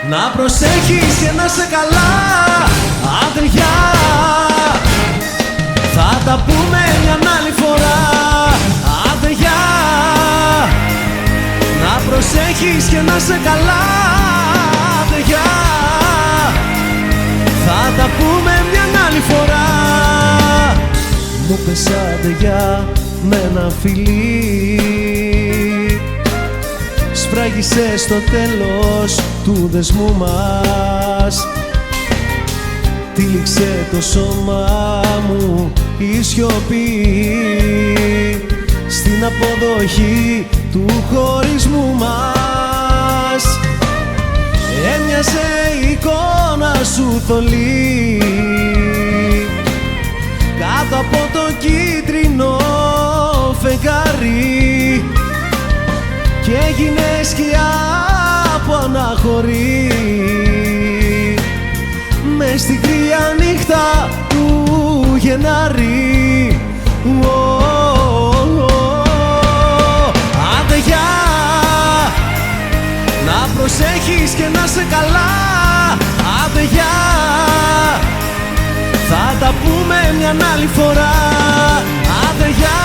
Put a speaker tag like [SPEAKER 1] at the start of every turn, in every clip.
[SPEAKER 1] Να προσέχεις και να σε καλά, αδεριά. Θα τα πούμε μια άλλη φορά, αδεριά. Να προσέχεις και να σε καλά, αδεριά. Θα τα πούμε μια άλλη φορά. Μου πες αδεριά με ένα φιλί, σφράγισε στο τέλος του δεσμού μας. Τύλιξε το σώμα μου η σιωπή στην αποδοχή του χωρισμού μας. Έμοιαζε η εικόνα σου θολή κάτω από το κίτρινο φεγγάρι και έγινε σκιά που αναχωρεί μες στη κρύα νύχτα του Γενάρη. Αδεριά, να προσέχεις και να σε καλά, αδεριά. Θα τα πούμε μια άλλη φορά, αδεριά.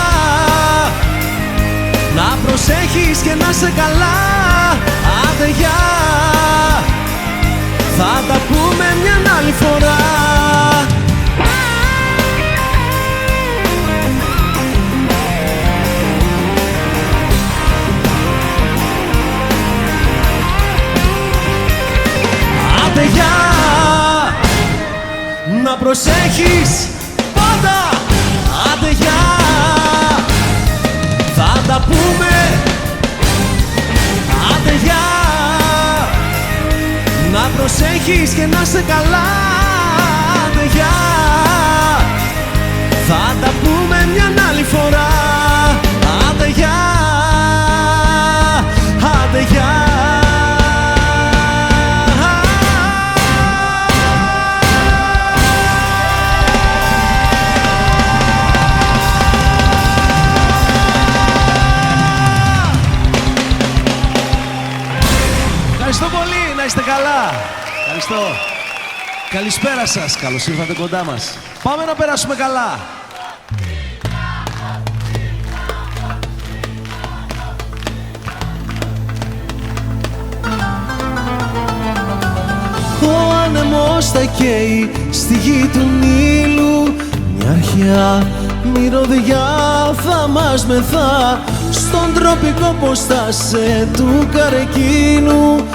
[SPEAKER 1] Να προσέχεις και να σε καλά, αδεριά. Θα τα πούμε μια άλλη φορά. Αδεριά, να προσέχεις πάντα, αδεριά. Θα τα πούμε, αδεριά. Να προσέχεις και να σε καλά, αδεριά. Θα τα πούμε μια άλλη φορά, αδεριά, αδεριά. Ευχαριστώ πολύ, να είστε καλά. Ευχαριστώ. Καλησπέρα σας, καλώς ήρθατε κοντά μας. Πάμε να περάσουμε καλά. Ο άνεμος θα καίει στη γη του Νείλου, μια αρχαία μυρωδιά θα μας μεθά στον τροπικό ποστάσε του καρκίνου.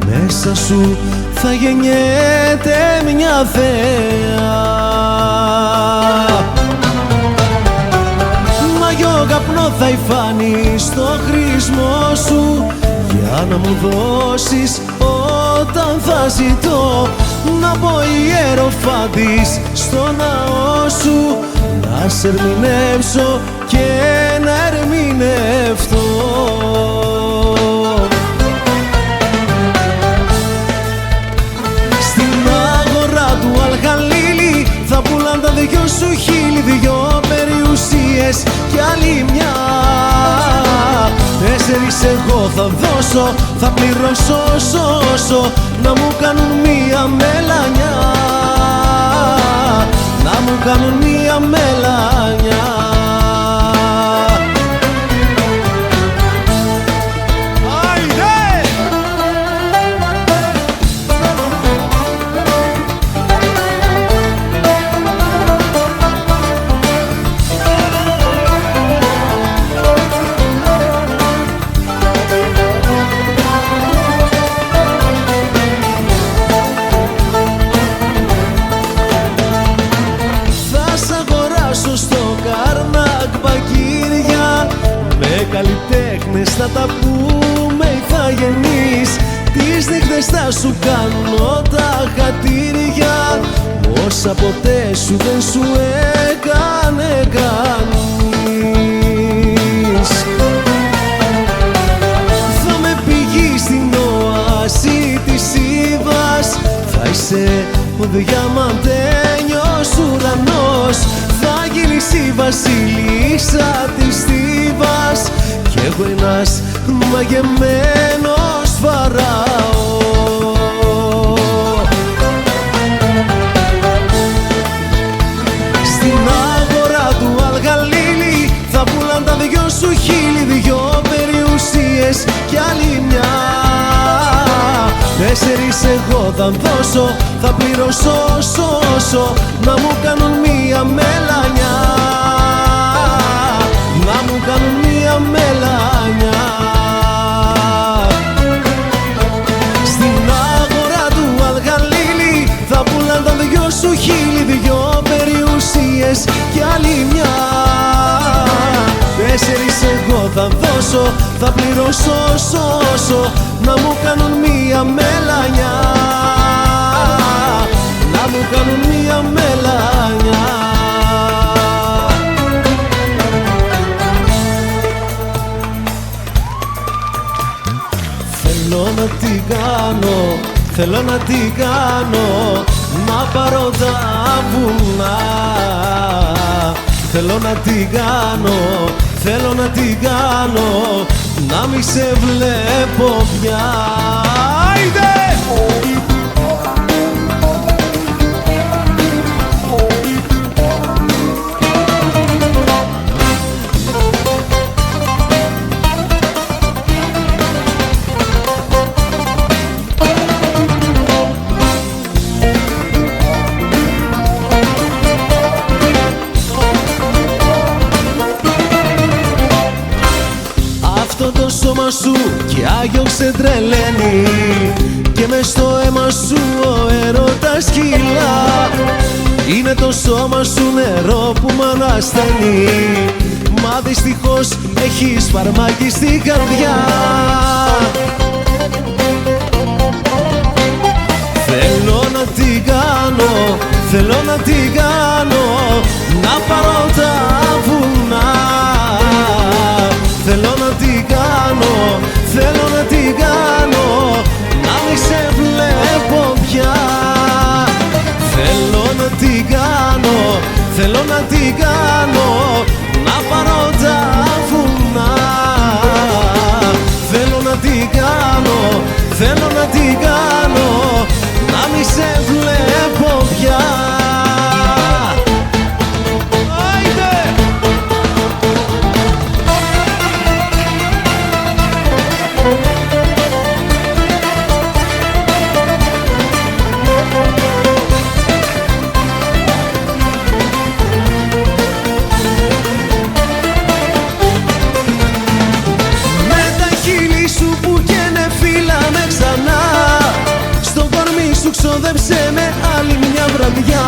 [SPEAKER 1] Μέσα σου θα γεννιέται μια θέα, μαγιό καπνό θα υφάνει στο χρήσμό σου για να μου δώσεις όταν θα ζητώ να πω ιεροφάντης στο ναό σου, να σε ερμηνεύσω και να ερμηνευτώ. 4 εγώ θα δώσω, θα πληρώσω όσο να μου κάνουν μία μελανιά, να μου κάνουν μία μελανιά. Καλλιτέχνες θα τα πούμε ηθαγενείς, τις νύχτες θα σου κάνω τα χατήρια, όσα ποτέ σου δεν σου έκανε κανείς. Θα με πηγείς στην οάση της Ήβας, θα είσαι ο διαμαντένιος ουρανός, θα γίνεις η βασίλισσα της Θήβας κι εγώ ένας μαγεμένος Φαραώ. Στην αγορά του Αλγαλίλη θα πουλάν τα δυο σου χείλη, 2 περιουσίες κι άλλη μια. 4 εγώ θα δώσω, θα πληρώσω όσο να μου κάνουν μία μελανιά, να μου κάνουν μία μελανιά. Στην αγορά του Αλγαλίλη θα πουλάν τα δυο σου χείλη, 2 περιουσίες κι άλλη μια. 4 εγώ θα δώσω, θα πληρώσω όσο να μου κάνουν μία μελανιά, να μου κάνουν μία μελανιά. Θέλω να την κάνω, θέλω να την κάνω, να πάρω τα βουνά. Θέλω να την κάνω, θέλω να την κάνω, να μη σε βλέπω πια. Άιντε! Σώμα σου κι Άγιο ξετρελαίνει και μες στο αίμα σου ο έρωτας κυλά. Είναι το σώμα σου νερό που μ' ανασταίνει, μα δυστυχώς έχεις φαρμάκι στην καρδιά. Θέλω να την κάνω, θέλω να την κάνω, να πάρω τα βουνά. Θέλω να την κάνω, θέλω να την κάνω, να μη σε βλέπω πια. Θέλω να την κάνω, θέλω να την κάνω, να πάρω τα βουνά. Θέλω να την κάνω, θέλω να την κάνω, να μη σε βλέπω πια. Ξόδεψε με άλλη μια βραδιά,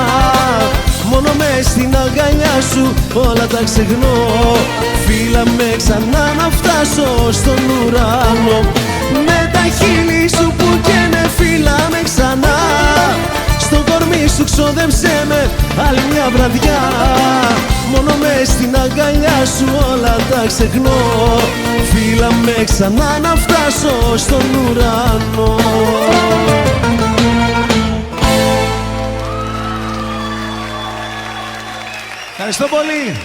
[SPEAKER 1] μόνο μες στην αγκαλιά σου όλα τα ξεχνώ. Φίλα με ξανά να φτάσω στον ουρανό, με τα χείλη σου που καίνε φίλα με ξανά. Στο κορμί σου ξόδεψε με άλλη μια βραδιά, μόνο μες στην αγκαλιά σου όλα τα ξεχνώ. Φίλα με ξανά να φτάσω στον ουρανό.
[SPEAKER 2] Ευχαριστώ πολύ.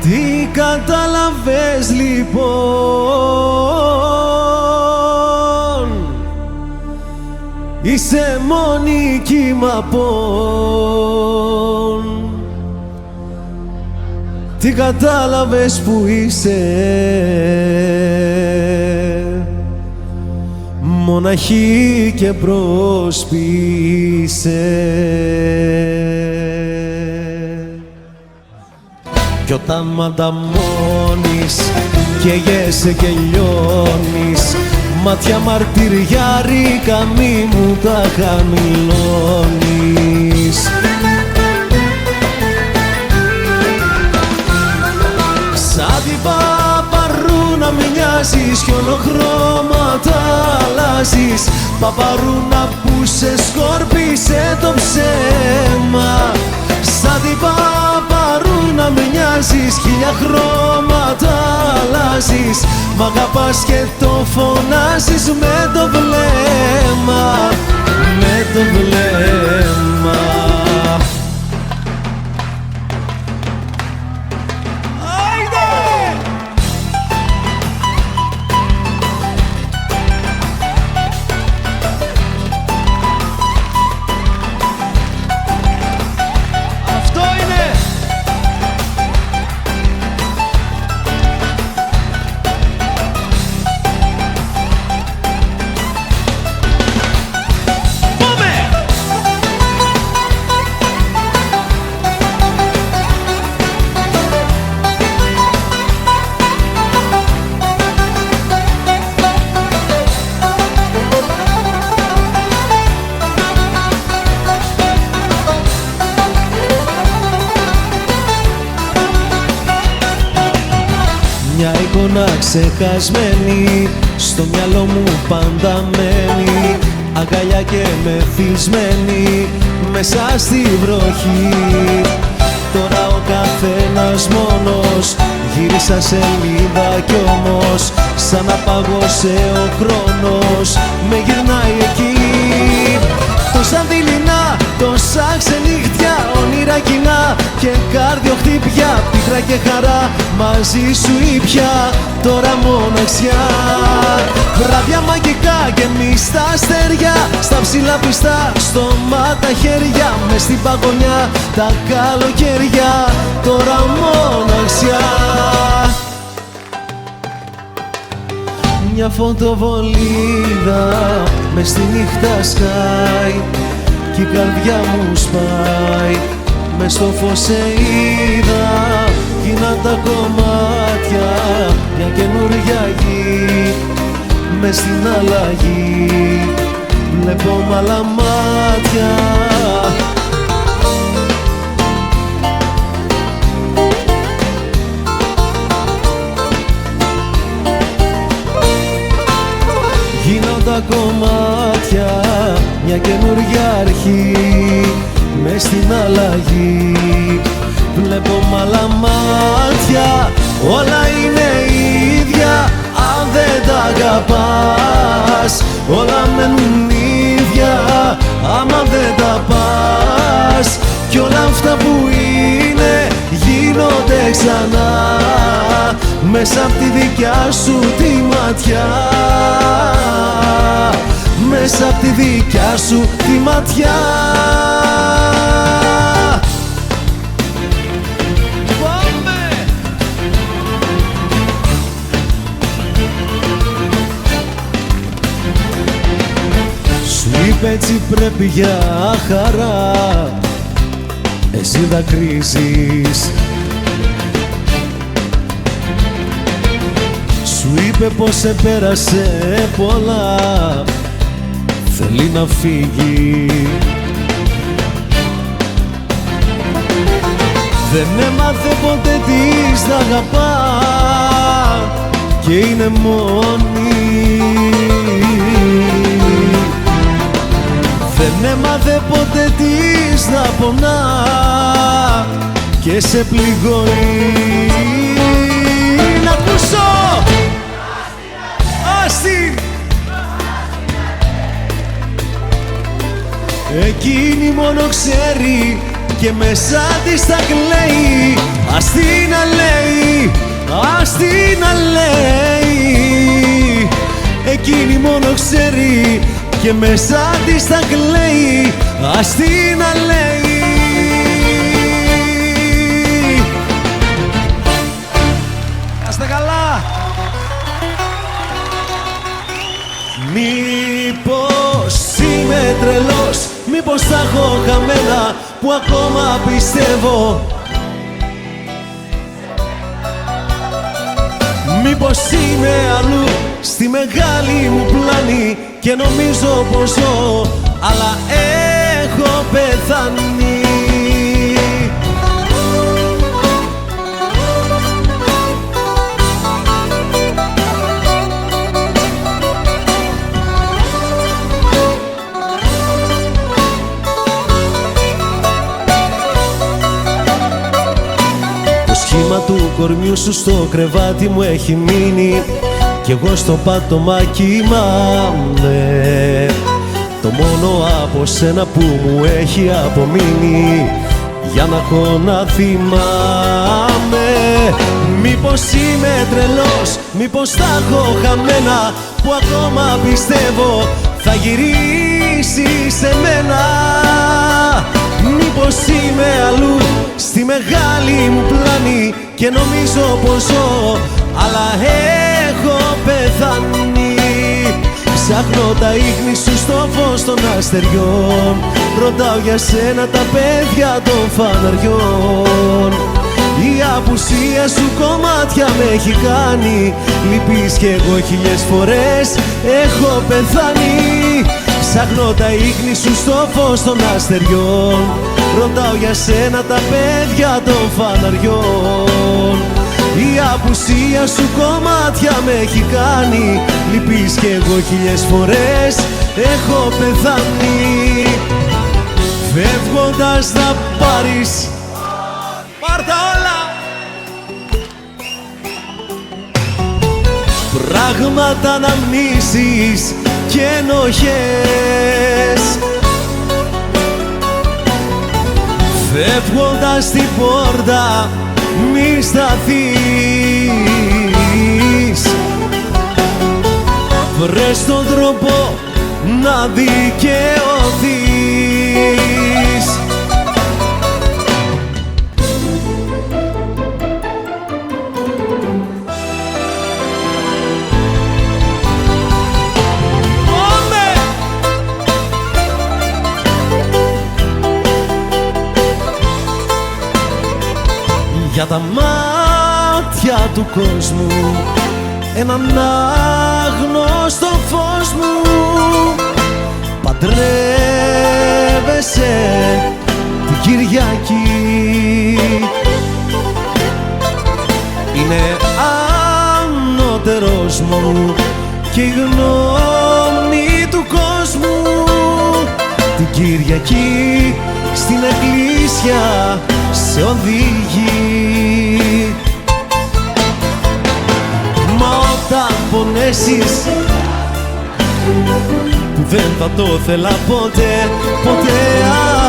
[SPEAKER 1] Τι κατάλαβες λοιπόν? Είσαι μόνη κύμα πόν. Τι κατάλαβες που είσαι? Μοναχή και προσποιείσαι. Κι όταν μ' ανταμώνεις καίγεσαι και λιώνεις, μάτια μαρτυριάρικα μη μου τα χαμηλώνεις. Σαν την παπαρούνα μοιάζεις κι ολοχρώματα αλλάζεις, παπαρούνα που σε σκόρπισε το ψέμα. Σαν την παπαρούνα μοιάζεις, χίλια χρώματα αλλάζεις, μ' αγαπάς και το φωνάζεις με το βλέμμα, με το βλέμμα. Μια εικόνα ξεχασμένη στο μυαλό μου πάντα μένει, αγκαλιά και μεθυσμένη μέσα στη βροχή. Τώρα ο καθένας μόνος, γύρισα σελίδα κι όμως σαν να πάγωσε ο χρόνος με γυρνάει εκεί. Τόσα δειλινά, τόσα ξενύχτια, όνειρα κοινά και κάρδιο χτύπια, πίκρα και χαρά μαζί σου ήπια, τώρα μοναξιά. Βράδια μαγικά και εμείς τα αστέρια, στα ψηλά πιστά, στόμα τα χέρια, μες στην παγωνιά τα καλοκαίρια, τώρα μοναξιά. Μια φωτοβολίδα μες στη νύχτα σκάει κι η καρδιά μου σπάει, μες στο φως σε είδα, γίναν τα κομμάτια μια καινούρια γη. Μες στην αλλαγή βλέπω μ' άλλα μάτια. Γίναν τα κομμάτια μια καινούρια αρχή, μες στην αλλαγή βλέπω μ' άλλα μάτια. Όλα είναι ίδια αν δεν τα αγαπάς, όλα μένουν ίδια άμα δεν τα πας, κι όλα αυτά που είναι γίνονται ξανά μέσα απ' τη δικιά σου τη ματιά, μέσα απ' τη δικιά σου τη ματιά. Σου είπε έτσι πρέπει για χαρά, εσύ δακρύζεις. Σου είπε πως επέρασε πολλά, θέλει να φύγει. Δεν έμαθε ποτέ της να αγαπά και είναι μόνη. Δεν έμαθε ποτέ της να πονά και σε πληγώνει. Να ακούσω! Άστη! Εκείνη μόνο ξέρει και μέσα της θα κλαίει. Ας την αλέει, ας την αλέει, εκείνη μόνο ξέρει και μέσα της θα κλαίει. Ας την αλέει. Άστε καλά. Μήπως είμαι τρελός, μήπως τα έχω χαμένα που ακόμα πιστεύω. Μήπως είμαι αλλού στη μεγάλη μου πλάνη και νομίζω πως ζω, αλλά έχω πεθάνει. Το σχήμα του κορμιού σου στο κρεβάτι μου έχει μείνει κι εγώ στο πάτωμα κοιμάμαι. Το μόνο από σένα που μου έχει απομείνει για να έχω να θυμάμαι. Μήπως είμαι τρελός, μήπως τα έχω χαμένα που ακόμα πιστεύω θα γυρίσει σε μένα. Μήπως είμαι αλλού στη μεγάλη μου πλάνη και νομίζω πως ζω, αλλά έχω πεθάνει. Ψάχνω τα ίχνη σου στο φως των αστεριών, ρωτάω για σένα τα παιδιά των φαναριών. Η απουσία σου κομμάτια με έχει κάνει, λυπείς κι εγώ χιλιές φορές έχω πεθάνει. Ψάχνω τα ίχνη σου στο φως των αστεριών, ρωτάω για σένα τα παιδιά των φαναριών. Η απουσία σου κομμάτια με έχει κάνει, λυπείς κι εγώ χιλιές φορές έχω πεθάνει. Φεύγοντας θα πάρεις, πάρ' τα όλα, πράγματα, αναμνήσεις και ενοχές. Φεύγοντας την πόρτα μη σταθείς, βρες τον τρόπο να δικαιωθείς. Για τα μάτια του κόσμου έναν άγνωστο φως μου, παντρεύεσαι την Κυριακή. Είναι ανώτερος μου και η γνώμη του κόσμου. Την Κυριακή στην εκκλησιά σε οδηγεί. Μα όταν πονέσεις που δεν θα το θέλα ποτέ, ποτέ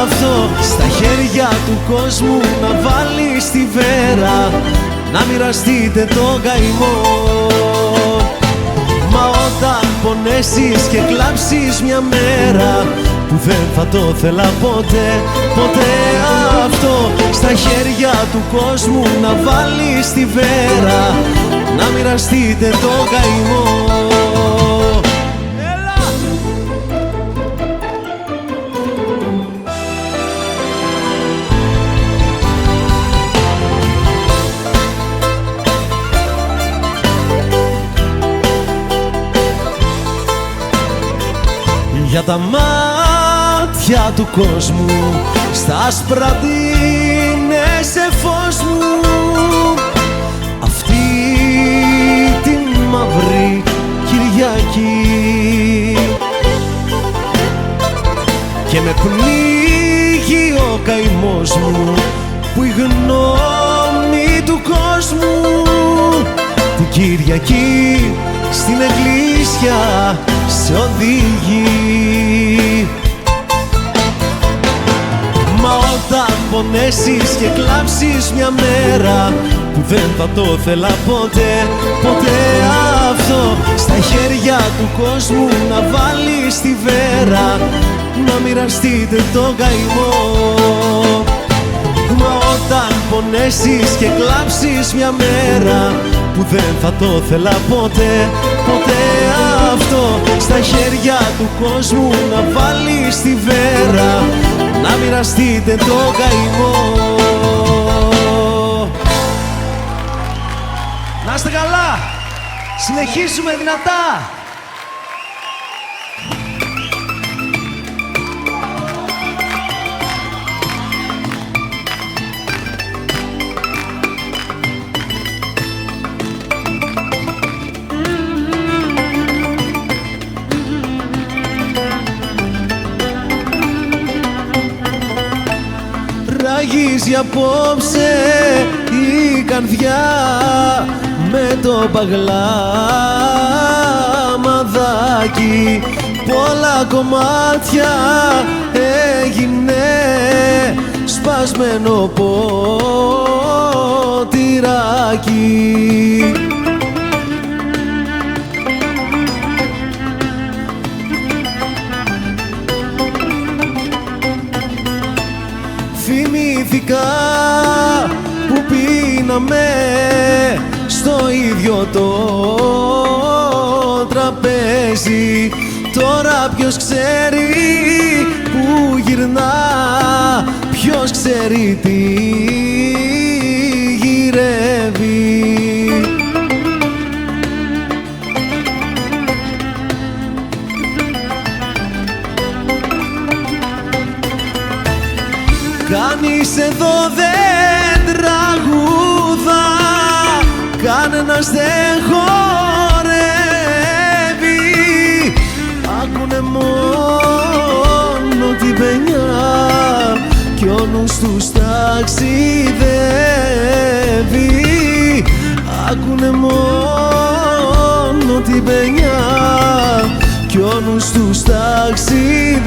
[SPEAKER 1] αυτό, στα χέρια του κόσμου να βάλεις τη βέρα, να μοιραστείτε το καημό. Μα όταν πονέσεις και κλάψεις μια μέρα που δεν θα το θέλα ποτέ, ποτέ αυτό, στα χέρια του κόσμου να βάλεις τη βέρα, να μοιραστείτε το καημό. Έλα! Για τα μάτια του κόσμου στα άσπρα σε φως μου, αυτή τη μαύρη Κυριακή, και με πνίγει ο καημός μου που η γνώμη του κόσμου την Κυριακή στην εκκλησιά σε οδηγεί. Μα όταν πονέσεις και κλάψεις μια μέρα που δεν θα το θέλα ποτέ, ποτέ αυτό. Στα χέρια του κόσμου να βάλεις τη βέρα, να μοιραστείτε το καημό. Μα όταν πονέσεις και κλάψεις μια μέρα που δεν θα το θέλα ποτέ, ποτέ αυτό. Στα χέρια του κόσμου να βάλεις τη βέρα, να μοιραστείτε το καημό. Να είστε καλά! Συνεχίζουμε δυνατά! Ράγιζει απόψε η καρδιά με το παγλάμαδάκι. Πολλά κομμάτια έγινε σπασμένο ποτηράκι. Θυμήθηκα που πίναμε στο ίδιο το τραπέζι. Τώρα ποιος ξέρει που γυρνά, ποιος ξέρει τι γυρεύει. Κανείς εδώ δεν τραγούδα, κανένας δεν χορεύει. Άκουνε μόνο την παινιά κι ο νους τους ταξιδεύει. Άκουνε μόνο την παινιά κι ο νους τους ταξιδεύει.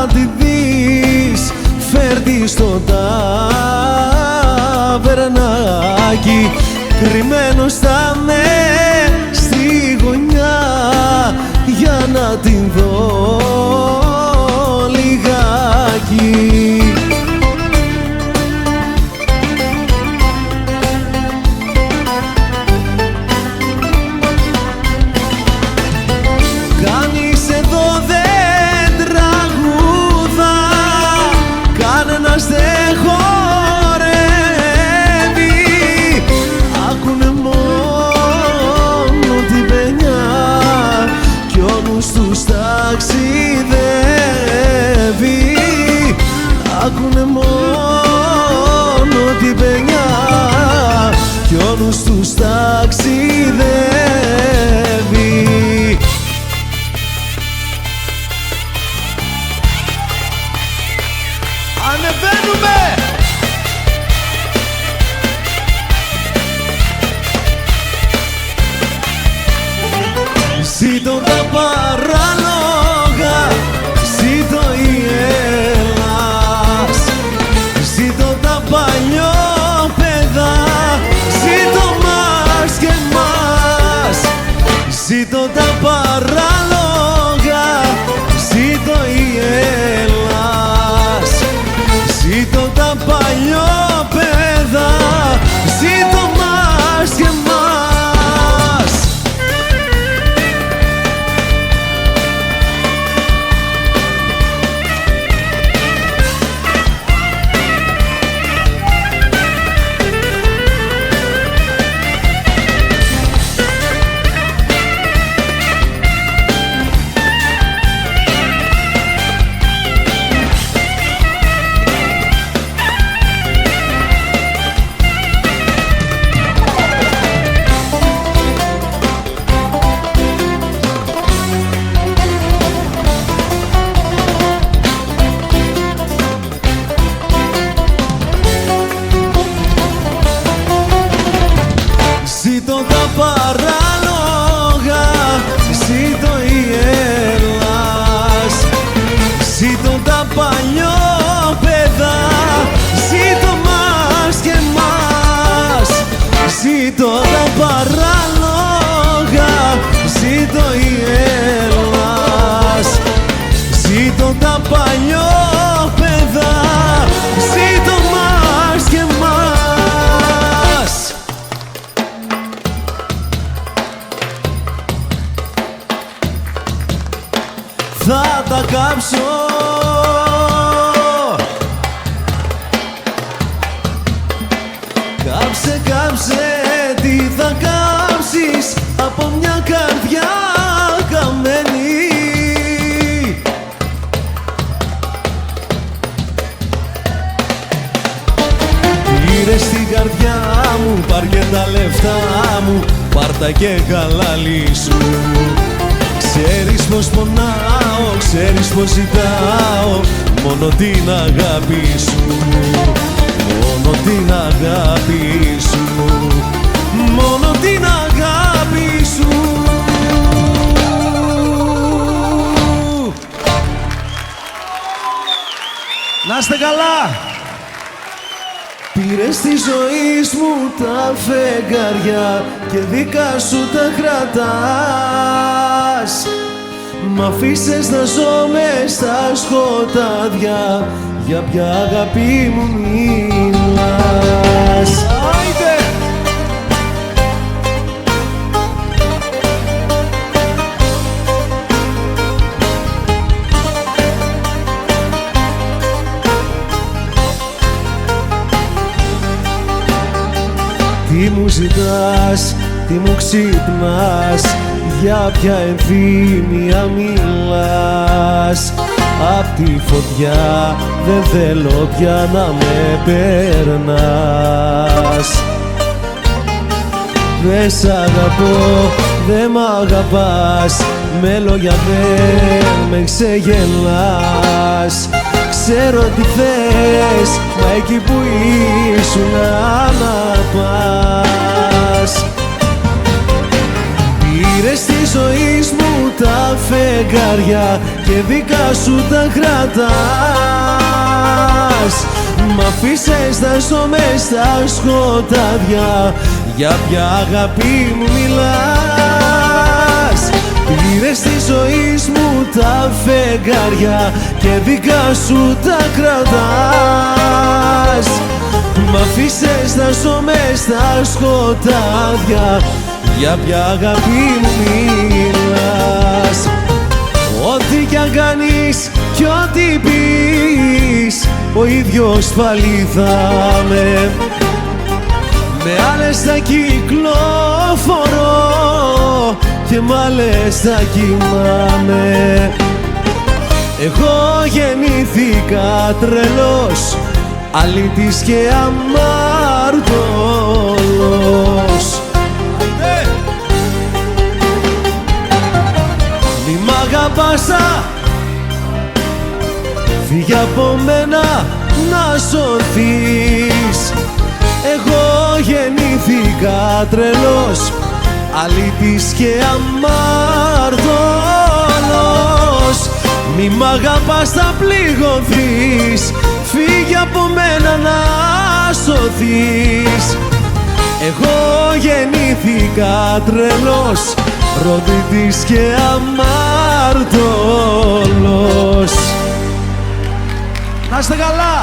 [SPEAKER 1] Αν τη δεις, φέρ' στο ταβερνάκι, κρυμμένος θα με στη γωνιά για να την δω λιγάκι. Κανείς εδώ δεν τραγούδα, κανένας δεν χορεύει. Άκουνε μόνο την παινιά κι ο νους τους ταξιδεύει. Άκουνε μόνο την παινιά κι ο νους τους ταξιδεύει. Ανεβαίνουμε! Ζήτω τα παράλογα, ζήτω η Ελλάς, ζήτω τα παλιόπαιδα, ζήτω μας και μας. Ζήτω τα παράλογα, ζήτω η Ελλάς, ζήτω θα τα κάψω. Κάψε, κάψε, τι θα κάψεις από μια καρδιά καμένη. Πήρες την καρδιά μου, πάρ' και τα λεφτά μου, πάρ' τα και χαλάλι σου. Ξέρεις πως πονάω, ξέρεις πως ζητάω μόνο την αγάπη σου, μόνο την αγάπη σου, μόνο την αγάπη σου. Να είστε καλά! Πήρες τη ζωή μου τα φεγγάρια και δικά σου τα κρατάς. Μ' αφήσες να ζω μες στα σκοτάδια, για ποια αγάπη μου μιλάς. Άιντε! Τι μου ζητάς, τι μου ξυπνάς, για ποια ενθύμια μιλάς. Απ' τη φωτιά δεν θέλω πια να με περνάς. Δε σ' αγαπώ, δε μ' αγαπάς, με λόγια δεν με ξεγελάς. Ξέρω τι θες, μα εκεί που ήσουν να πας. Πήρες τη ζωή μου τα φεγγάρια και δικά σου τα κρατάς. Μ' αφήσες να ζω μες στα σκοτάδια, για ποια αγάπη μου μιλάς. Πήρες τη ζωή μου τα φεγγάρια και δικά σου τα κρατάς. Μ' αφήσες να ζω μες στα σκοτάδια, για ποια αγάπη μου μιλάς. Ό,τι κι αν κάνεις κι ό,τι πεις, ο ίδιος πάλι θα με. Με άλλες θα κυκλοφορώ και μ' άλλες θα κοιμάμαι. Εγώ γεννήθηκα τρελός, αλήτης και αμάρτωλος. Μη μ' αγαπάς, φύγε από μένα να σωθείς. Εγώ γεννήθηκα τρελός, αλήτης και αμάρτωλος. Μη μ' αγαπάς, θα πληγωθείς, φύγε από μένα να σωθείς. Εγώ γεννήθηκα τρελός, ροδίτης και αμάρτωλος. Να είστε καλά!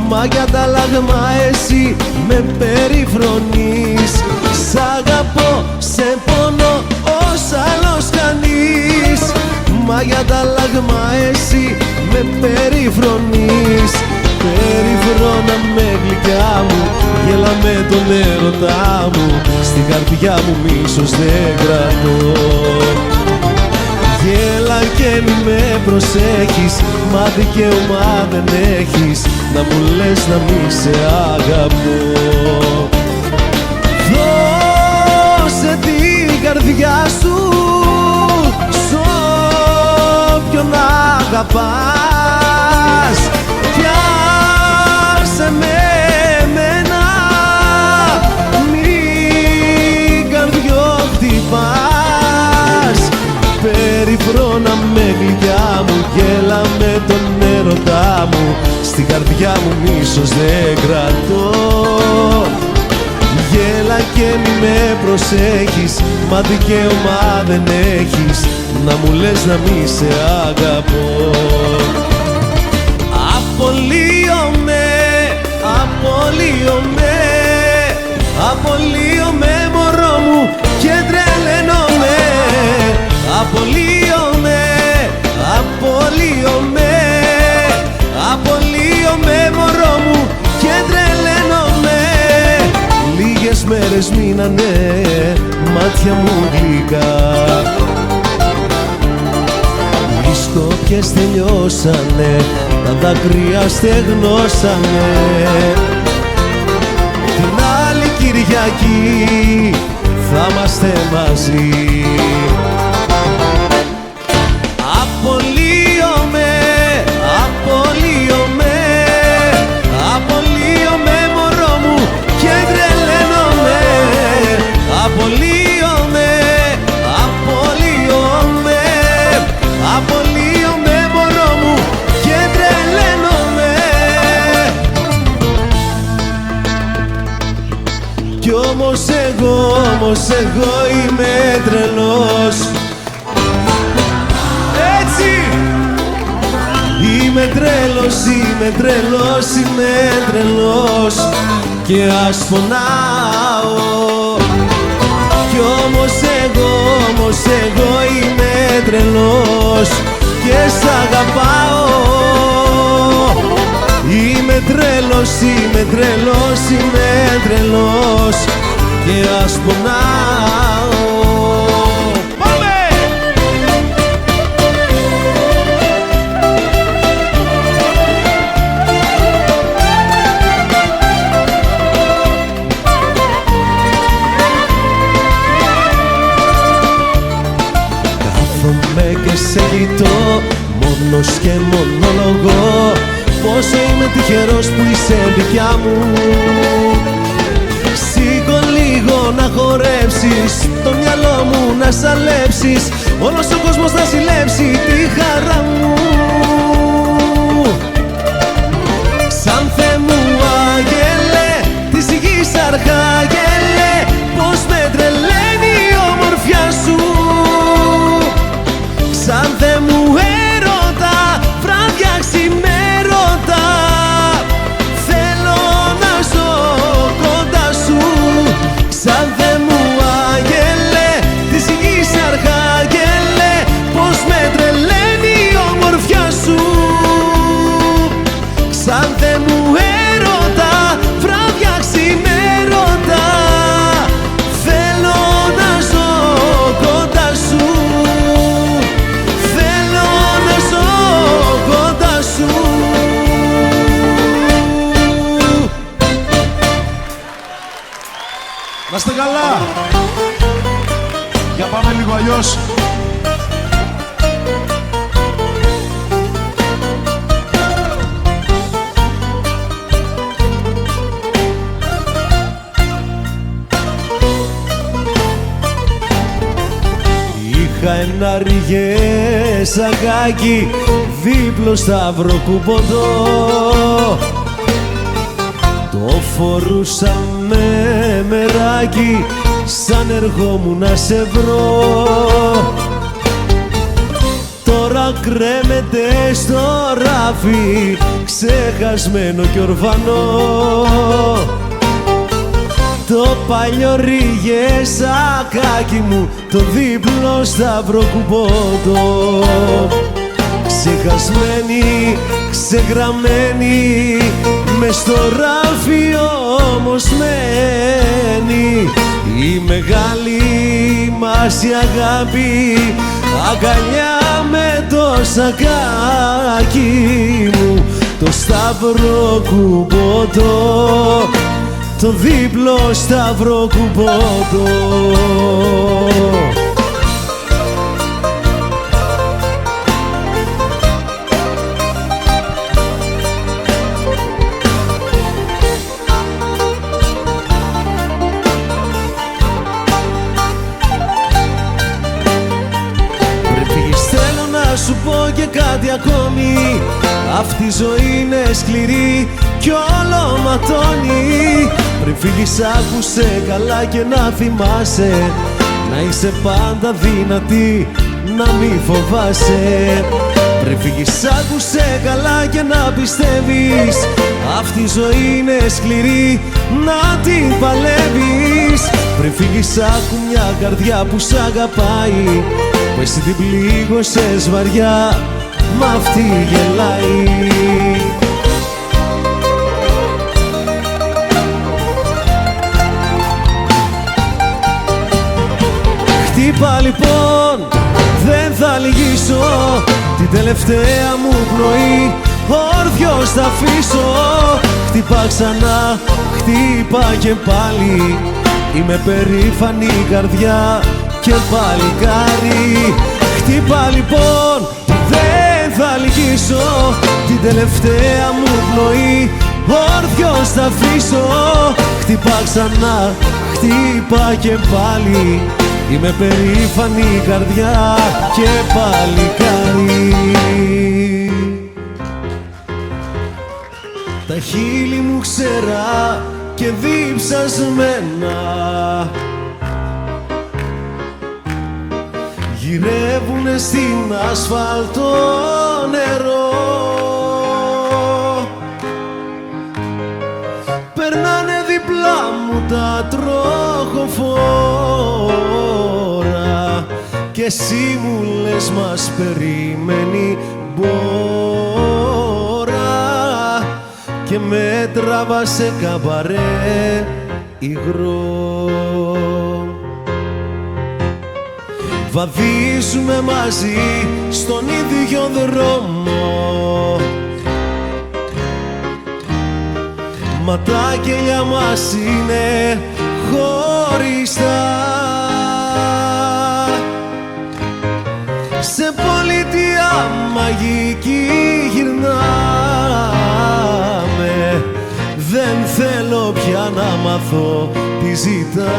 [SPEAKER 1] Μα για τα λάγμα εσύ με περιφρονείς. Σ' αγαπώ, σε πονώ, ως άλλος κανείς. Μα για τα λάγμα εσύ με περιφρονείς. Περιφρώνα με γλυκιά μου, γέλα με τον έρωτά μου. Στην καρδιά μου μίσος δεν κρατώ. Γέλα και μη με προσέχεις, μα δικαίωμα δεν έχεις να μου λες να μη σε αγαπώ. Δώσε την καρδιά σου σ' όποιον αγαπάς, κι καρδιά μου μίσος δεν κρατώ. Γέλα και μη με προσέχεις, μα δικαίωμα δεν έχεις να μου λες να μη σε αγαπώ. Απολύομαι, απολύομαι, απολύομαι μωρό μου και τρελαίνομαι. Απολύομαι, απολύομαι, απολύομαι μωρό μου και τρελαίνομαι. Λίγες μέρες μείνανε μάτια μου γλυκά, οι σκόπιες τελειώσανε, τα δάκρυα στεγνώσανε. Την άλλη Κυριακή θα είμαστε μαζί. Απολύομαι, απολύομαι, απολύομαι μωρό μου και τρελαίνομαι. Απολύομαι, απολύομαι, απολύομαι μωρό μου και τρελαίνομαι. Κι όμως εγώ είμαι τρελός. Έτσι! Είμαι τρελός, είμαι τρελός, είμαι τρελός και ας πονάω. Κι όμως εγώ είμαι τρελός και σ' αγαπάω. Είμαι τρελός, είμαι τρελός, είμαι τρελός και ας πονάω. Κάθομαι και σε κοιτώ μόνος και μονολογώ πόσο είμαι τυχερός που είσαι δικιά μου. Σήκω λίγο να χορέψεις, το μυαλό μου να σαλέψεις, όλος ο κόσμος να συλλέψει τη χαρά μου. Σαν Θεέ μου άγγελε, της γης αρχάγγελε, πως με τρελαίνει η ομορφιά σου. Σαν Θεέ μου έρωτα, βράδια ξημέρωτα, θέλω να ζω κοντά σου. Σαν Θεέ μου άγγελε, της γης αρχάγγελε, πως με τρελαίνει η ομορφιά σου. Σαν Θεέ μου έρωτα, βράδια ξημέρωτα, θέλω να ζω κοντά σου. Θέλω να ζω κοντά σου.
[SPEAKER 2] Να είστε καλά. Για πάμε λίγο αλλιώς.
[SPEAKER 1] Είχα ένα ριγεσακάκι δίπλο σταυροκουποντό, το φορούσα με μεράκι σαν ερχόμουν να σε βρω. Τώρα κρέμεται στο ράφι ξεχασμένο κι ορφανό, το παλιό ριγεσακάκι μου, το δίπλο σταυροκουποντό. Ξεχασμένη, ξεγραμμένη, μες στο ράφι όμως μένει η μεγάλη μας η αγάπη, αγκαλιά με το σακάκι μου, το σταυροκουποντό, το δίπλο σταυροκουποντό. Πριν φύγεις θέλω να σου πω και κάτι ακόμη, Αυτή η ζωή είναι σκληρή κι όλο ματώνει. Πριν φύγεις άκουσε καλά και να θυμάσαι, να είσαι πάντα δυνατή, να μη φοβάσαι. Πριν φύγεις άκουσε καλά και να πιστεύεις, αυτή η ζωή είναι σκληρή, να την παλεύεις. Πριν φύγεις άκου μια καρδιά που σ' αγαπάει, που εσύ την πλήγωσες βαριά, μ' αυτή γελάει. Χτύπα λοιπόν, δεν θα λυγίσω, την τελευταία μου πνοή όρθιος θα αφήσω. Χτύπα ξανά, χτύπα και πάλι, είμαι περήφανη καρδιά και παλικάρι. Χτύπα λοιπόν, δεν θα λυγίσω, την τελευταία μου πνοή όρθιος θα αφήσω. Χτύπα ξανά, χτύπα και πάλι, είμαι περήφανη καρδιά και παλικάρι. Τα χείλη μου ξερά και διψασμένα γυρεύουνε στην ασφαλτό νερό. Περνάνε διπλά μου τα τροχοφόρα και εσύ μου λες μας περιμένει μπόρα και με τραβά σε καμπαρέ υγρό. Βαδίζουμε μαζί στον ίδιο δρόμο, μα τα κελιά μας είναι χωριστά. Σε πολιτεία μαγική γυρνάμε, δεν θέλω πια να μάθω τι ζητάμε.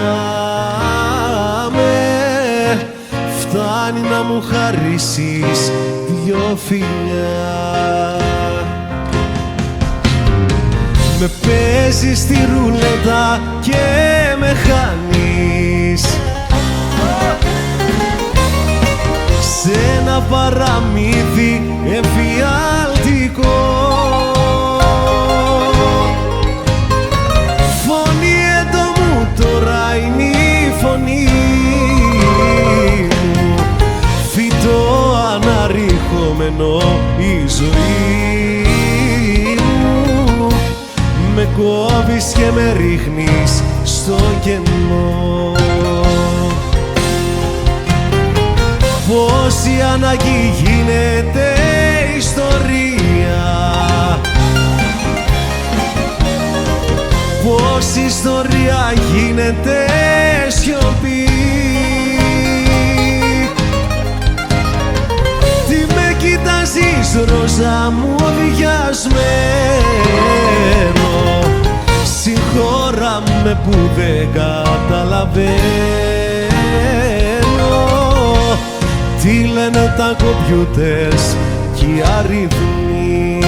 [SPEAKER 1] Φτάνει να μου χαρίσεις δυο φιλιά. Με παίζεις στη ρουλέτα και με χάνεις σε ένα παραμύθι εφιάλτικο. Φωνή έντομου τώρα είναι η φωνή μου, φυτό αναρριχόμενο η ζωή μου. Με κόβεις και με ρίχνεις στο κενό. Πόση ανάγκη γίνεται ιστορία, πόση ιστορία γίνεται σιωπή. Τι με κοιτάζεις ρόζα μου διασμένο, συγχώρα με που δεν καταλαβαίνω τι λένε τα κομπιούτερς κι οι αριθμοί.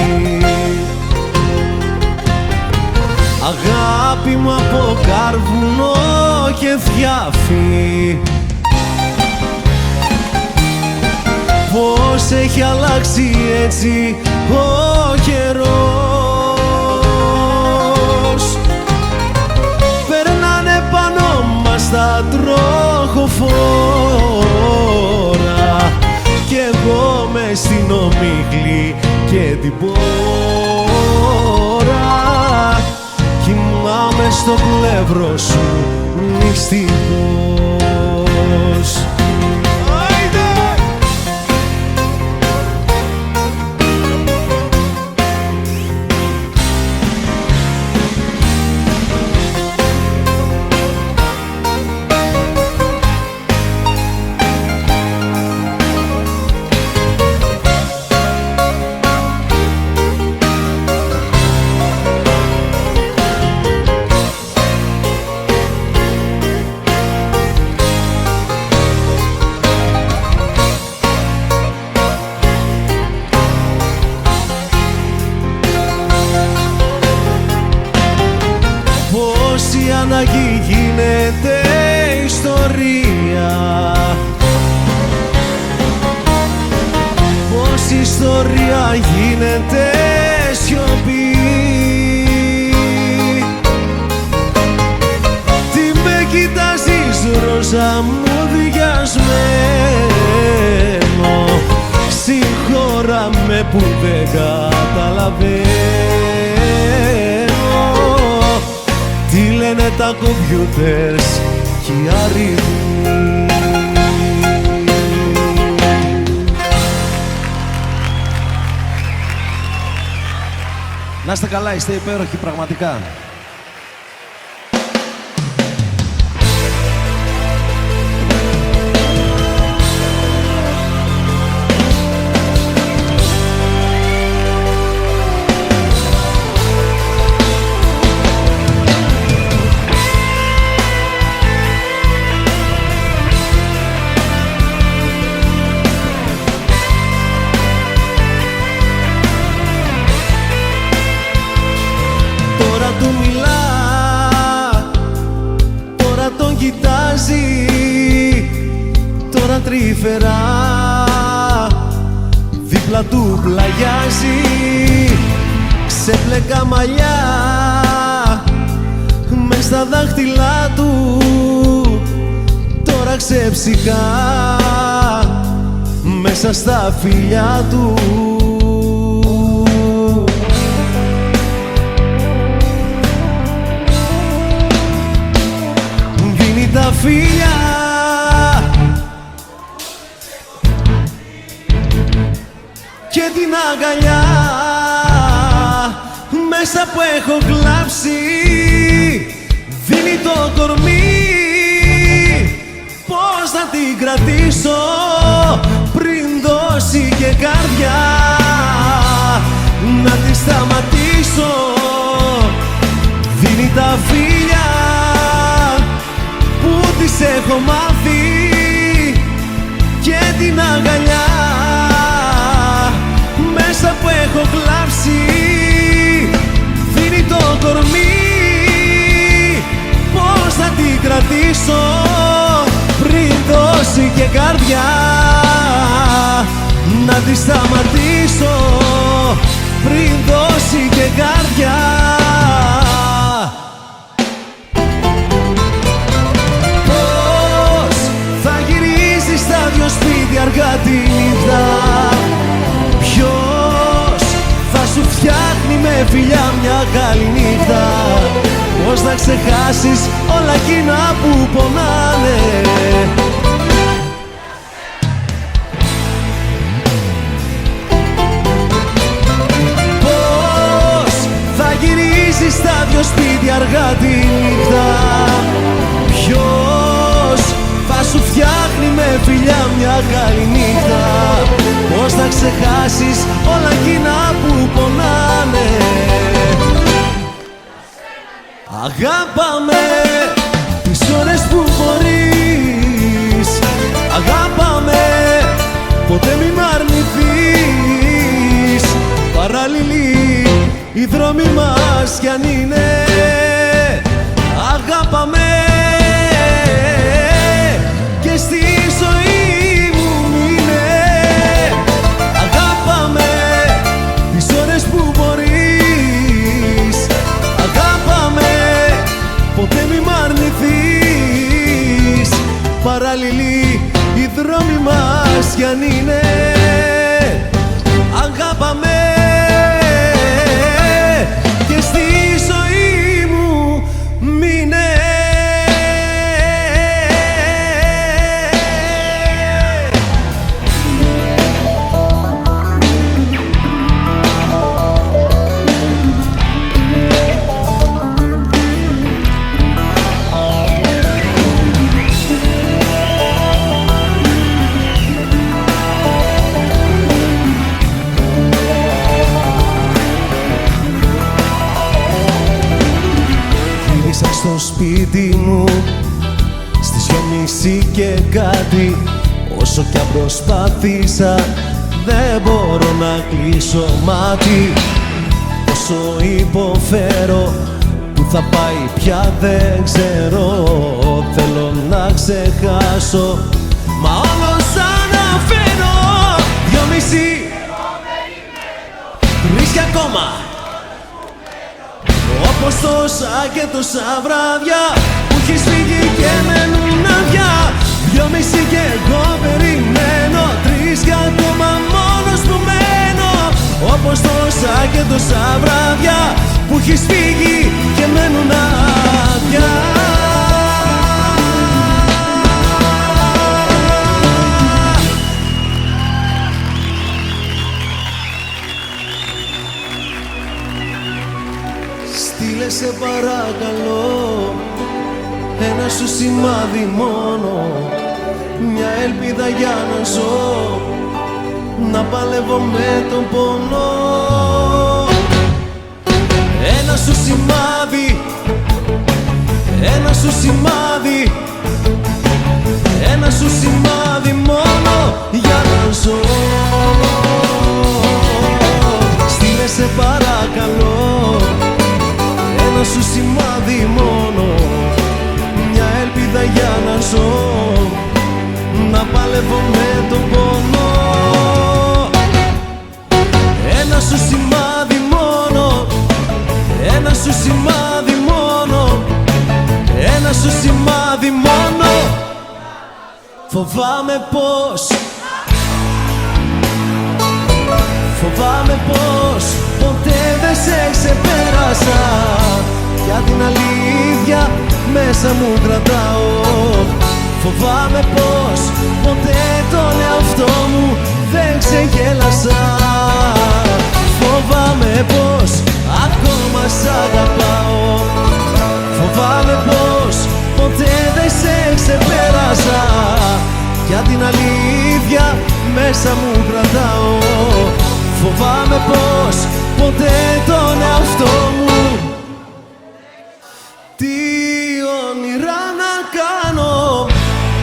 [SPEAKER 1] Αγάπη μου από κάρβουνο και θιάφι, πώς έχει αλλάξει έτσι ο καιρός. Περνάνε πάνω μας τα τροχοφόρα κι εγώ μες στην ομίχλη και την πόρα κοιμάμαι στο πλευρό σου μυστικός. γίνεται σιωπή. Τι με κοιτάζεις ρόζα μου διασμένο, συγχώρα με που δεν καταλαβαίνω τι λένε τα κομπιούτερς κι οι αριθμοί. Να είστε καλά, είστε υπέροχοι πραγματικά. Τώρα του μιλά, τώρα τον κοιτάζει, τώρα τρυφερά δίπλα του πλαγιάζει. Ξέπλεκα μαλλιά μες στα δάχτυλά του, τώρα ξεψυχά μέσα στα φιλιά του. Τα φίλια και την αγκαλιά μέσα που έχω κλάψει, δίνει το κορμί. Πώς να την κρατήσω πριν δώσει και καρδιά, να τη σταματήσω. Δίνει τα φίλια που τις έχω μάθει και την αγκαλιά μέσα που έχω κλάψει, δίνει το κορμί. Πώς να την κρατήσω πριν δώσει και καρδιά, να τη σταματήσω πριν δώσει και καρδιά. Σπίτι αργά τη νύχτα, ποιος θα σου φτιάχνει με φιλιά μια καλή νύχτα. Πώς να ξεχάσεις όλα εκείνα που πονάνε, πώς θα γυρίσεις στα δυο σπίτι αργά τη νύχτα. Ποιος θα σου φτιάχνει με φιλιά μια καλή νύχτα. Πώς θα ξεχάσεις όλα εκείνα που πονάνε. Αγάπαμε τις ώρες που μπορείς, αγάπαμε ποτέ μη μ' αρνηθείς. Παράλληλοι οι δρόμοι μας κι αν είναι, αγάπαμε και στη ζωή μου μείνε. Αγάπαμε τις ώρες που μπορείς, αγάπαμε ποτέ μη μ' αρνηθείς. Παράλληλοι οι δρόμοι μας κι αν είναι, αγάπαμε και στη ζωή μου μείνε. Στο σπίτι μου στις 2:30 και κάτι, όσο κι αν προσπάθησα δεν μπορώ να κλείσω μάτι. Όσο υποφέρω, που θα πάει πια δεν ξέρω. Θέλω να ξεχάσω, μα όλο σαν να φέρω 2,5 και ακόμα. Όπως τόσα και τόσα βράδια που έχεις φύγει και μένουν αδειά. 2,5 κι εγώ περιμένω, 3 κι ακόμα μόνος που μένω. Όπως τόσα και τόσα βράδια που έχεις φύγει και μένουν αδειά. Στείλε σε παρακαλώ ένα σου σημάδι μόνο, μια ελπίδα για να ζω, να παλεύω με τον πόνο. Ένα σου σημάδι, ένα σου σημάδι, ένα σου σημάδι μόνο για να ζω. Στείλε σε παρακαλώ ένα σου σημάδι μόνο, μια ελπίδα για να ζω, να παλεύω με τον πόνο. Ένα σου σημάδι μόνο, ένα σου σημάδι μόνο, ένα σου σημάδι μόνο. Φοβάμαι πως, φοβάμαι πως ποτέ δεν σε ξεπέρασα, για την αλήθεια μέσα μου κρατάω. Φοβάμαι πως ποτέ τον εαυτό μου δεν ξεγέλασα. Φοβάμαι πως ακόμα σ' αγαπάω. Φοβάμαι πως ποτέ δεν σε ξεπέρασα, για την αλήθεια μέσα μου κρατάω. Φοβάμαι πως ποτέ τον εαυτό μου. Τι όνειρα να κάνω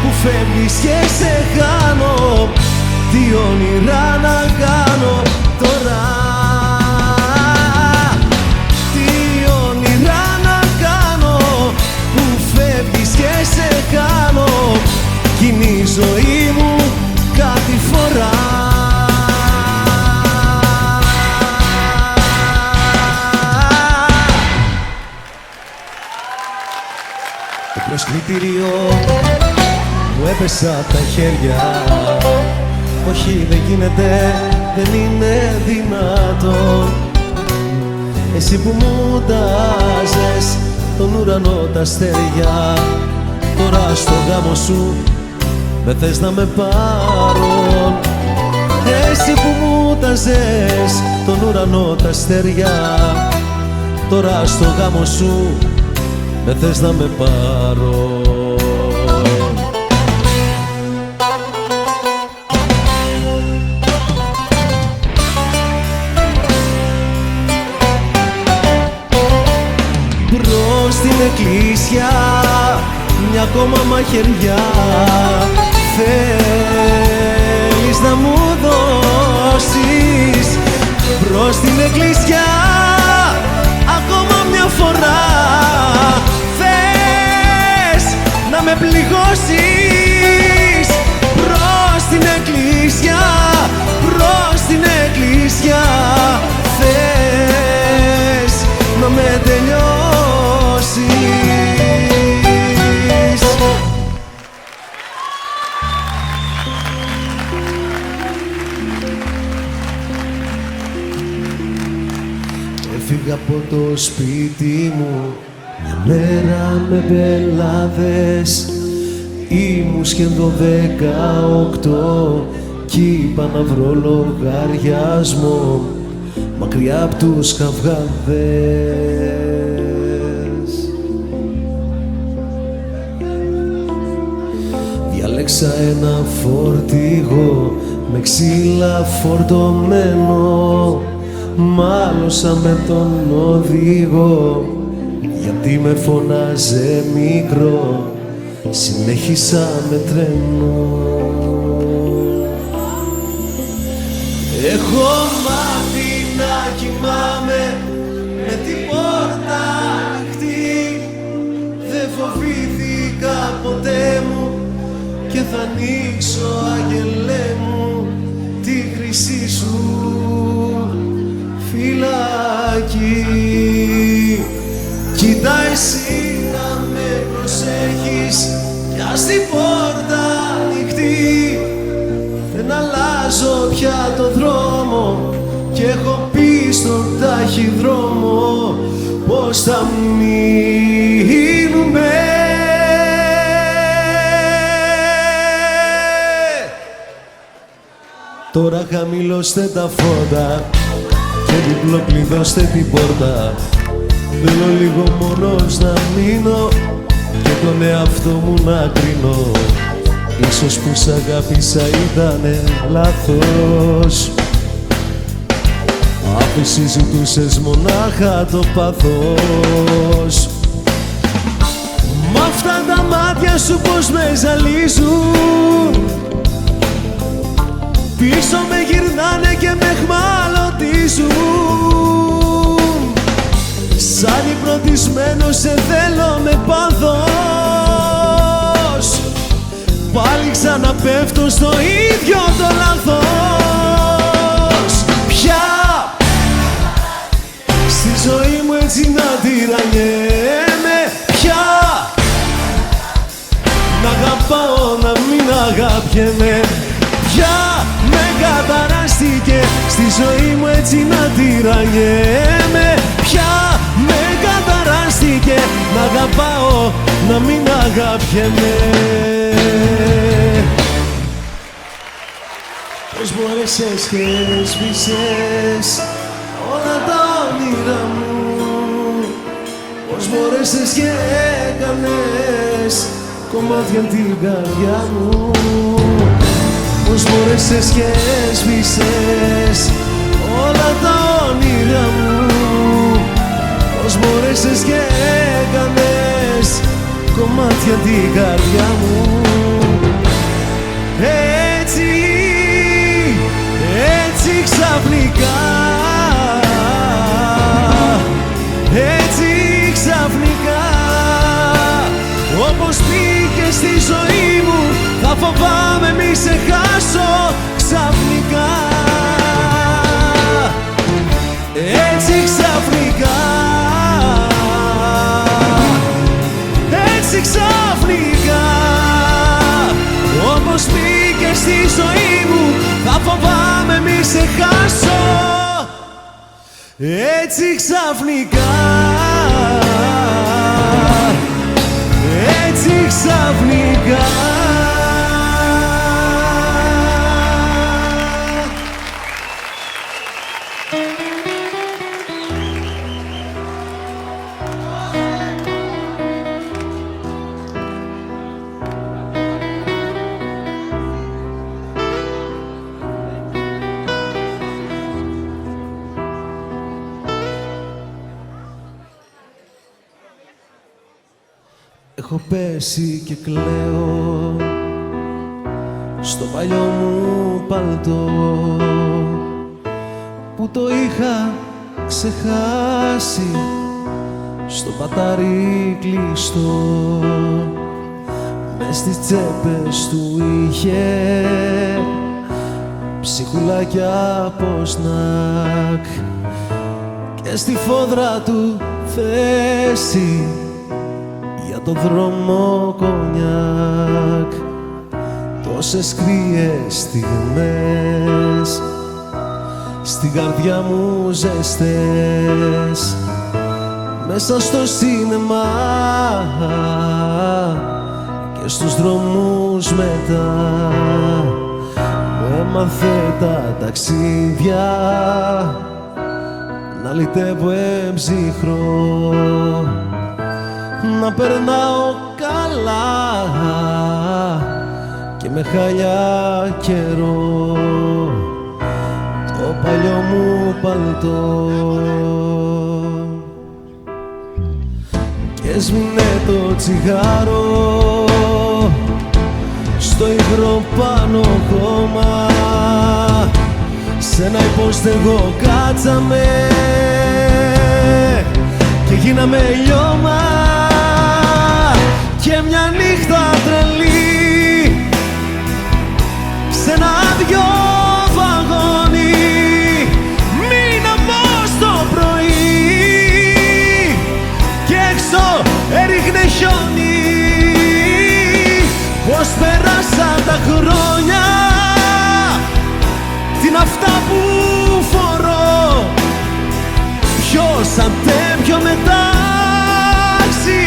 [SPEAKER 1] που φεύγεις και σε χάνω, τι όνειρα να κάνω τώρα, τι όνειρα να κάνω που φεύγεις και σε χάνω, κι είναι η ζωή μου κάθε φορά. Το προσκλητήριο μου έπεσα απ' τα χέρια. Όχι, δεν γίνεται, δεν είναι δυνατόν. Εσύ που μου τάζες τον ουρανό τα αστέρια, τώρα στο γάμο σου δεν θες να με πάρω. Εσύ που μου τάζες τον ουρανό τα αστέρια, τώρα στο γάμο σου δεν θες να με πάρω. Μπρος στην εκκλησιά μια ακόμα μαχαιριά θέλεις να μου δώσεις. Μπρος στην εκκλησιά ακόμα μια φορά θες να με πληγώσεις. Μπρος στην εκκλησιά, μπρος στην εκκλησιά θες να με τελειώσεις. Έφυγα από το σπίτι μου μια μέρα με μπελάδες. Ήμουν σχεδόν 18 κι είπα να βρω λογαριασμό μακριά απ' τους καυγάδες. Διάλεξα ένα φορτηγό με ξύλα φορτωμένο. Μάλωσα με τον οδηγό γιατί με φωνάζε μικρό. Συνέχισα με τρένο. Έχω μάθει να κοιμάμαι με την πόρτα ανοιχτή. Δεν φοβήθηκα ποτέ μου και θα ανοίξω, άγγελέ μου, τη χρυσή σου φυλακή. Κοίτα εσύ να με προσέχεις κι ας την πόρτα ανοιχτή. Δεν αλλάζω πια το δρόμο κι έχω πει στον ταχυδρόμο πως θα μείνουμε. Τώρα χαμηλώστε τα φώτα και διπλοκλειδώστε την πόρτα. Θέλω λίγο μόνος να μείνω και τον εαυτό μου να κρίνω. Ίσως που σ' αγάπησα ήτανε λάθος, αφού συζητούσες μονάχα το πάθος. Μ' αυτά τα μάτια σου πως με ζαλίζουν, πίσω με γυρνάνε και με εχμαλωτίζουν. Σαν υπνοτισμένο σε θέλω με πάθος, πάλι ξαναπέφτω στο ίδιο το λάθος. Πια στη ζωή μου έτσι να τυραννιέμαι, πια να αγαπάω να μην αγαπιέμαι. Πια με καταράστηκε στη ζωή μου έτσι να τυραννιέμαι. Πια με καταράστηκε να αγαπάω να μην αγαπιέμαι. Πώς μπόρεσες και έσβησες όλα τα όνειρά μου, πώς μπόρεσες και έκανες κομμάτια την καρδιά μου. Πώς μπόρεσες και έσβησες όλα τα όνειρά μου, πώς μπόρεσες και έκανες κομμάτια την καρδιά μου. Έτσι, έτσι ξαφνικά, έτσι ξαφνικά, όπως πήγες στη ζωή μου θα φοβάμαι μη σε χάσω ξαφνικά. Έτσι ξαφνικά, έτσι ξαφνικά, όπως πήγες στη ζωή μου θα φοβάμαι μη σε χάσω. Έτσι ξαφνικά, έτσι ξαφνικά. Έχω πέσει και κλαίω στο παλιό μου παλτό που το είχα ξεχάσει στο πατάρι κλειστό. Μες στις τσέπες του είχε ψυχουλάκια από σνακ και στη φόδρα του θέση για το δρόμο κονιάκ. Τόσες κρύες στιγμές στην καρδιά μου ζεστές, μέσα στο σίνεμα και στους δρόμους μετά. Μου έμαθε τα ταξίδια να λυτεύω έμψυχρό, να περνάω καλά και με χαλιά καιρό το παλιό μου παλτό. Και έσμεινε το τσιγάρο στο υγρό πάνω χώμα, σ' ένα υπόστεγο κάτσαμε και γίναμε λιώμα. Και μια νύχτα τρελή σ' ένα άδειο βαγόνι μείναμε ως έξω έριχνε χιόνι. Πως πέρασαν τα χρόνια, τι είναι αυτά που φορώ. Ποιος αντέμπιο μετάξι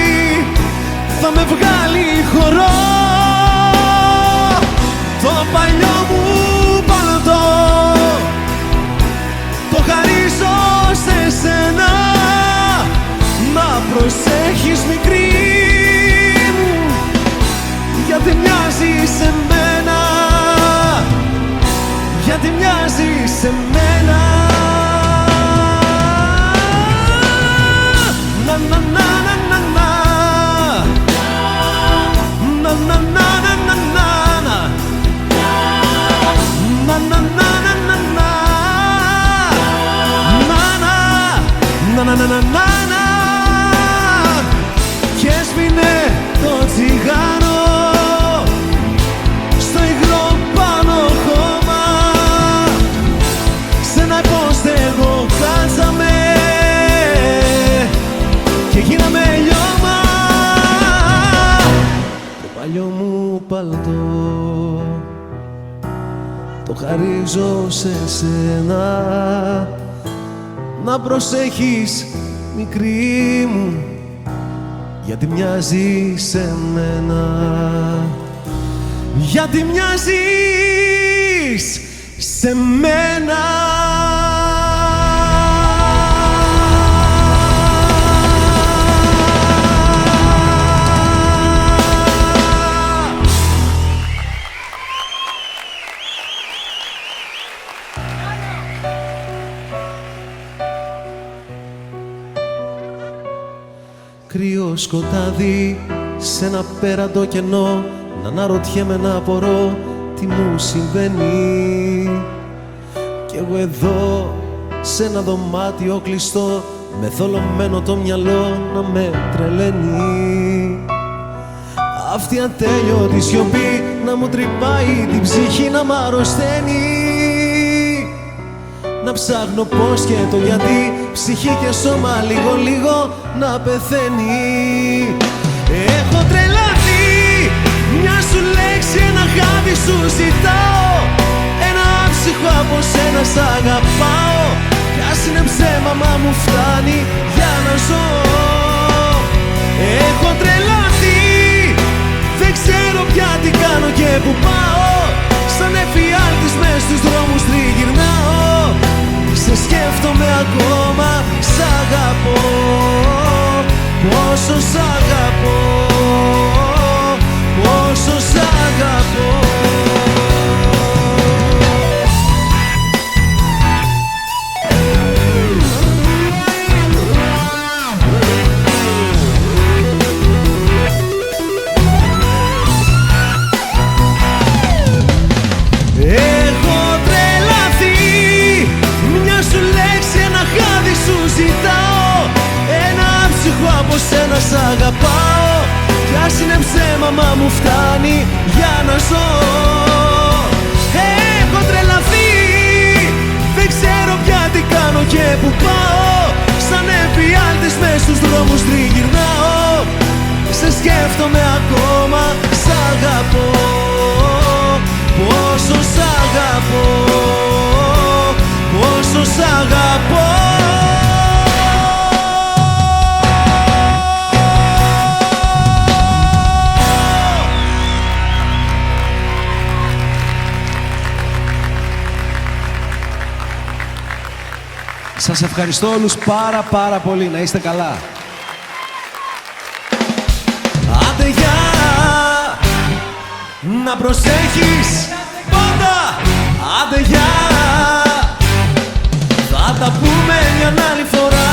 [SPEAKER 1] θα με βγάλει χορό. Το παλιό μου παλτό το χαρίζω σε σένα. Να προσέχεις μικρή μου, γιατί μοιάζει σε μένα, γιατί μοιάζει σε μένα. Να να να να να να να να να να να να να να να. Και έσβηνε το τσιγάρο στο υγρό πάνω χώμα. Σ' ένα υπόστεγο κάτσαμε και γίναμε λιώμα. Το παλιό μου παλτό το χαρίζω σε σένα. Να προσέχεις μικρή μου, γιατί μοιάζει σε μένα, γιατί μοιάζεις σε μένα. Κρύο σκοτάδι σε ένα πέραντο κενό, να αναρωτιέμαι να απορώ τι μου συμβαίνει. Κι εγώ εδώ σε ένα δωμάτιο κλειστό, με θολωμένο το μυαλό να με τρελαίνει. Αυτή ατέλειωτη σιωπή να μου τρυπάει την ψυχή, να μ' αρρωσταίνει. Να ψάχνω πώς και το γιατί, ψυχή και σώμα λίγο λίγο να πεθαίνει. Έχω τρελαθεί, μια σου λέξη, ένα χάδι σου ζητάω. Ένα ψυχό από σένα σ' αγαπάω. Κι ας είναι ψέμα μα μου φτάνει για να ζω. Έχω τρελαθεί, δεν ξέρω πια τι κάνω και που πάω. Σαν εφιάλτης μες στους δρόμους τριγυρνάω. Σε σκέφτομαι ακόμα, σ' αγαπώ. Πόσο σ' αγαπώ, πόσο σ' αγαπώ. Σένα σ' αγαπάω. Κι ας είναι ψέμα μα μου φτάνει για να ζω. Έχω τρελαθεί, δεν ξέρω πια τι κάνω και που πάω. Σαν εφιάλτης μες στους δρόμους τριγυρνάω. Σε σκέφτομαι ακόμα, σ' αγαπώ. Πόσο σ' αγαπώ, πόσο σ' αγαπώ.
[SPEAKER 3] Σας ευχαριστώ όλους πάρα πολύ. Να είστε καλά.
[SPEAKER 1] Άντε γεια, να προσέχεις πάντα. Άντε γεια, θα τα πούμε μια άλλη φορά.